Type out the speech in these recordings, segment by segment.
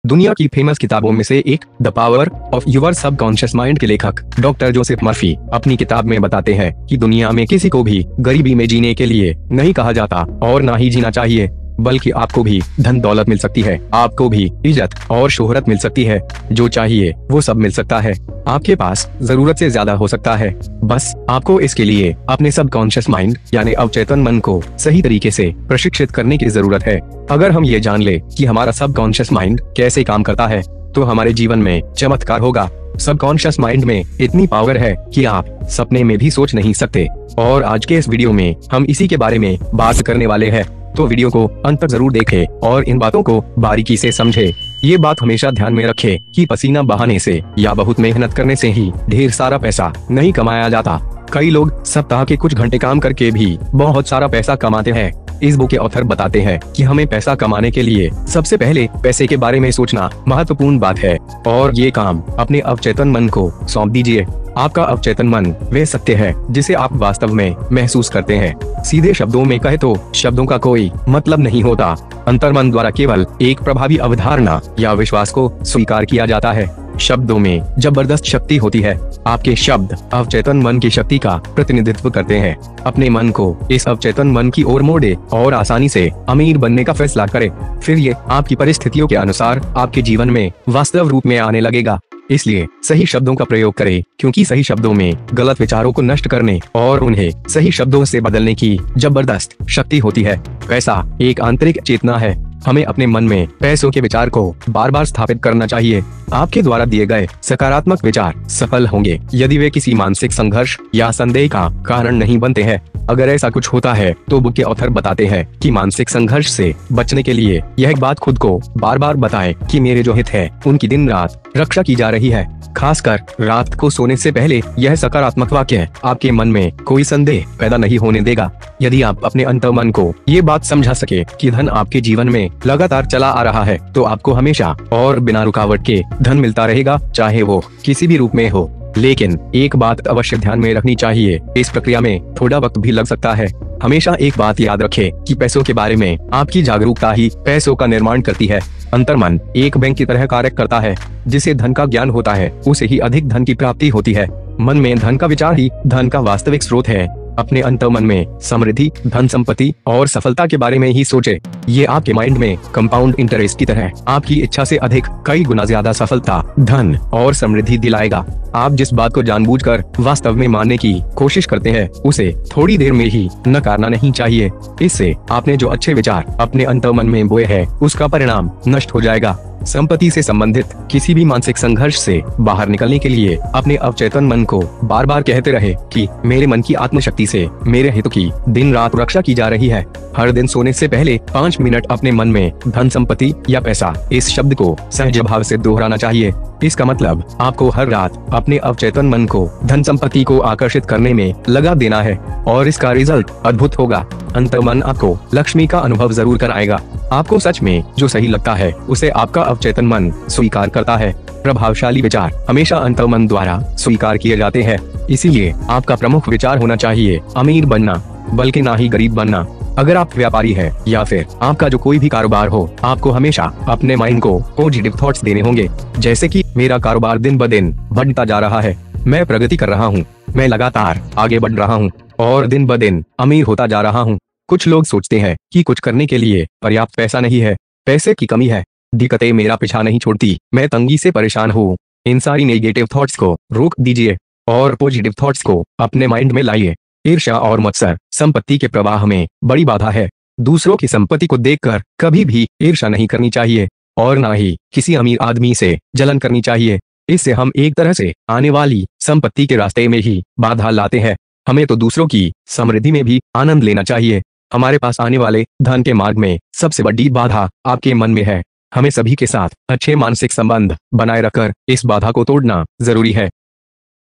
दुनिया की फेमस किताबों में से एक the power of your subconscious mind के लेखक डॉक्टर जोसेफ मर्फी अपनी किताब में बताते हैं कि दुनिया में किसी को भी गरीबी में जीने के लिए नहीं कहा जाता और ना ही जीना चाहिए, बल्कि आपको भी धन दौलत मिल सकती है, आपको भी इज्जत और शोहरत मिल सकती है। जो चाहिए वो सब मिल सकता है, आपके पास जरूरत से ज्यादा हो सकता है। बस आपको इसके लिए अपने सबकॉन्शियस माइंड यानी अवचेतन मन को सही तरीके से प्रशिक्षित करने की जरूरत है। अगर हम ये जान ले कि हमारा सबकॉन्शियस माइंड कैसे काम करता है तो हमारे जीवन में चमत्कार होगा। सबकॉन्शियस माइंड में इतनी पावर है कि आप सपने में भी सोच नहीं सकते, और आज के इस वीडियो में हम इसी के बारे में बात करने वाले हैं। तो वीडियो को अंत तक जरूर देखें और इन बातों को बारीकी से समझें। ये बात हमेशा ध्यान में रखें कि पसीना बहाने से या बहुत मेहनत करने से ही ढेर सारा पैसा नहीं कमाया जाता। कई लोग सप्ताह के कुछ घंटे काम करके भी बहुत सारा पैसा कमाते हैं। इस बुक के ऑथर बताते हैं कि हमें पैसा कमाने के लिए सबसे पहले पैसे के बारे में सोचना महत्वपूर्ण बात है, और ये काम अपने अवचेतन मन को सौंप दीजिए। आपका अवचेतन मन वह सत्य है जिसे आप वास्तव में महसूस करते हैं। सीधे शब्दों में कहे तो शब्दों का कोई मतलब नहीं होता। अंतर्मन द्वारा केवल एक प्रभावी अवधारणा या विश्वास को स्वीकार किया जाता है। शब्दों में जबरदस्त शक्ति होती है। आपके शब्द अवचेतन मन की शक्ति का प्रतिनिधित्व करते हैं। अपने मन को इस अवचेतन मन की ओर मोड़े और आसानी से अमीर बनने का फैसला करें। फिर ये आपकी परिस्थितियों के अनुसार आपके जीवन में वास्तव रूप में आने लगेगा। इसलिए सही शब्दों का प्रयोग करें, क्योंकि सही शब्दों में गलत विचारों को नष्ट करने और उन्हें सही शब्दों से बदलने की जबरदस्त शक्ति होती है। पैसा एक आंतरिक चेतना है। हमें अपने मन में पैसों के विचार को बार बार स्थापित करना चाहिए। आपके द्वारा दिए गए सकारात्मक विचार सफल होंगे यदि वे किसी मानसिक संघर्ष या संदेह का कारण नहीं बनते हैं। अगर ऐसा कुछ होता है तो बुक के ऑथर बताते हैं कि मानसिक संघर्ष से बचने के लिए यह बात खुद को बार बार बताएं कि मेरे जो हित है उनकी दिन रात रक्षा की जा रही है। खासकर रात को सोने से पहले यह सकारात्मक वाक्य आपके मन में कोई संदेह पैदा नहीं होने देगा। यदि आप अपने अंतर्मन को ये बात समझा सके कि धन आपके जीवन में लगातार चला आ रहा है तो आपको हमेशा और बिना रुकावट के धन मिलता रहेगा, चाहे वो किसी भी रूप में हो। लेकिन एक बात अवश्य ध्यान में रखनी चाहिए, इस प्रक्रिया में थोड़ा वक्त भी लग सकता है। हमेशा एक बात याद रखें कि पैसों के बारे में आपकी जागरूकता ही पैसों का निर्माण करती है। अंतर्मन एक बैंक की तरह कार्य करता है। जिसे धन का ज्ञान होता है उसे ही अधिक धन की प्राप्ति होती है। मन में धन का विचार ही धन का वास्तविक स्रोत है। अपने अंतर्मन में समृद्धि, धन संपत्ति और सफलता के बारे में ही सोचे। ये आपके माइंड में कंपाउंड इंटरेस्ट की तरह आपकी इच्छा से अधिक कई गुना ज्यादा सफलता, धन और समृद्धि दिलाएगा। आप जिस बात को जानबूझकर वास्तव में मानने की कोशिश करते हैं उसे थोड़ी देर में ही नकारना नहीं चाहिए। इससे आपने जो अच्छे विचार अपने अंतर्मन में बोए हैं उसका परिणाम नष्ट हो जाएगा। संपत्ति से संबंधित किसी भी मानसिक संघर्ष से बाहर निकलने के लिए अपने अवचेतन मन को बार बार कहते रहे कि मेरे मन की आत्मशक्ति से मेरे हितों की दिन रात रक्षा की जा रही है। हर दिन सोने से पहले 5 मिनट अपने मन में धन, संपत्ति या पैसा इस शब्द को सहज भाव से दोहराना चाहिए। इसका मतलब आपको हर रात अपने अवचेतन मन को धन संपत्ति को आकर्षित करने में लगा देना है, और इसका रिजल्ट अद्भुत होगा। अंतर्मन आपको लक्ष्मी का अनुभव जरूर कराएगा। आपको सच में जो सही लगता है उसे आपका अवचेतन मन स्वीकार करता है। प्रभावशाली विचार हमेशा अंतर्मन द्वारा स्वीकार किए जाते हैं। इसीलिए आपका प्रमुख विचार होना चाहिए अमीर बनना, बल्कि ना ही गरीब बनना। अगर आप व्यापारी हैं या फिर आपका जो कोई भी कारोबार हो, आपको हमेशा अपने माइंड को पॉजिटिव थॉट्स देने होंगे, जैसे कि मेरा कारोबार दिन ब दिन बढ़ता जा रहा है, मैं प्रगति कर रहा हूँ, मैं लगातार आगे बढ़ रहा हूँ और दिन ब दिन अमीर होता जा रहा हूँ। कुछ लोग सोचते हैं कि कुछ करने के लिए पर्याप्त पैसा नहीं है, पैसे की कमी है, दिक्कतें मेरा पीछा नहीं छोड़ती, मैं तंगी से परेशान हूँ। इन सारी नेगेटिव थॉट्स को रोक दीजिए और पॉजिटिव थॉट्स को अपने माइंड में लाइए। ईर्ष्या और मत्सर संपत्ति के प्रवाह में बड़ी बाधा है। दूसरों की संपत्ति को देखकर कभी भी ईर्ष्या नहीं करनी चाहिए और ना ही किसी अमीर आदमी से जलन करनी चाहिए। इससे हम एक तरह से आने वाली संपत्ति के रास्ते में ही बाधा लाते हैं। हमें तो दूसरों की समृद्धि में भी आनंद लेना चाहिए। हमारे पास आने वाले धन के मार्ग में सबसे बड़ी बाधा आपके मन में है। हमें सभी के साथ अच्छे मानसिक संबंध बनाए रखकर इस बाधा को तोड़ना जरूरी है।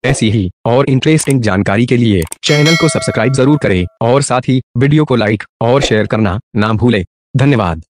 ऐसी ही और इंटरेस्टिंग जानकारी के लिए चैनल को सब्सक्राइब जरूर करें और साथ ही वीडियो को लाइक और शेयर करना ना भूलें। धन्यवाद।